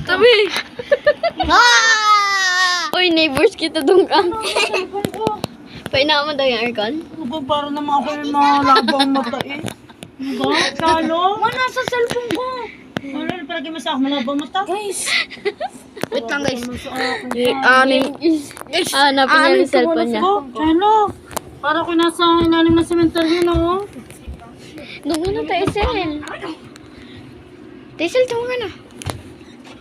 Tabi! Ah! Uy, neighbors kita doon ka. Painama daw yung aircon? Ano ba, para naman ako yung malabang mata eh. Ano ba? Salo? Wala sa cellphone ko. Wala na palagi mo sa akin malabang mata. Guys. Wait lang guys. Hanapin niya yung cellphone niya. Salo? Para ko nasa ilalim ng cemetery na oh. Doon ka na tayo, Sel. Taisel, tama ka na.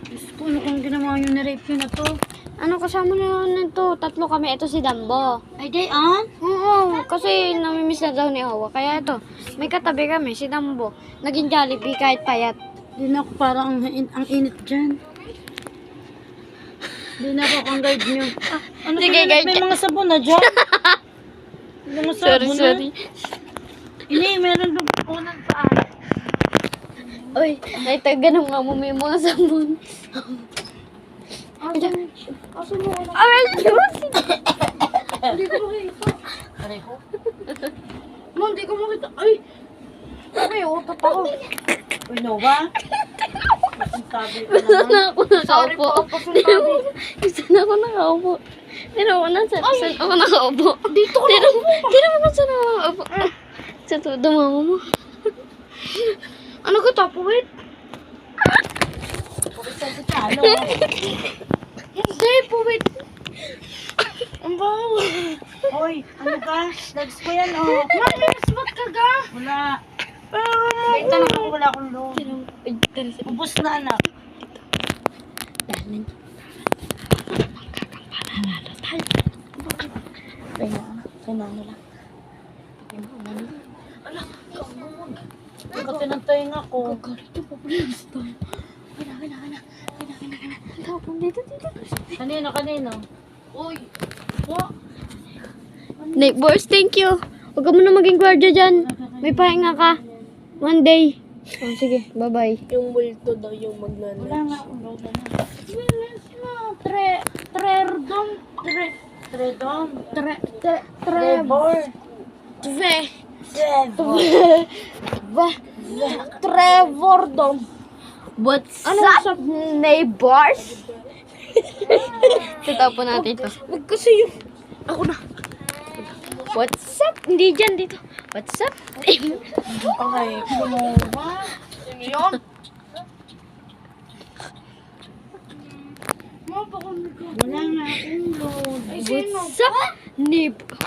Diyos ko, ano kung ginawa yung ni-rape yun na to? Ano, kasama na yun ito. Tatlo kami. Ito si Dambo. Ay, day on? Oo, kasi namimiss na daw ni Hawa. Kaya ito, may katabi kami, si Dambo. Naging Jollibee kahit payat. Hindi na ako parang ang init dyan. Hindi na ako ang guide nyo. Ano Sige, kaya guide may ka. mga sabon na dyan? May mga sabon Sorry. na? Ini, meron doon unang pa. Uy, ganun nga mo may mga sabon. Aso mo ako. Aral, Diyos! Hindi ko makita. Pareho? No, hindi ko makita. Ay! Ay, utot ako. Uy, Nova? Sabi ko Gusto naman. na ako Sorry nakaupo. po, pasuntabi. Gusto na ako nakaupo. Pero ako na, saan ako nakaupo? Dito ko Tira mo na saan ako nakaupo. Sa todo mama mo. Ano ka to? Puwit? Puwit sa salo. Hindi, puwit. Ang bawa. Hoy, ano ka? Legs ko yan, oh. Mami, mas ba't ka ga? Wala. May tanong ako, wala akong loob. Ubus na, anak. Kailangan lang. Kasi nantay nga ako. Kanino? Uy! Neighbors, thank you. Huwag ka muna maging gwardiya dyan. May pahinga ka. One day. Oh, sige, bye-bye. Yung multo daw yung magnanan. Wala nga akong load na. Trerdom. Trevordom. What's up, neighbors? Tatapo natin ito. Wag kasi yung... Ako na. What's up? Hindi dyan, dito. What's up? Okay, kumuha. Sino yun? Wala nga akong load. What's up, neighbor?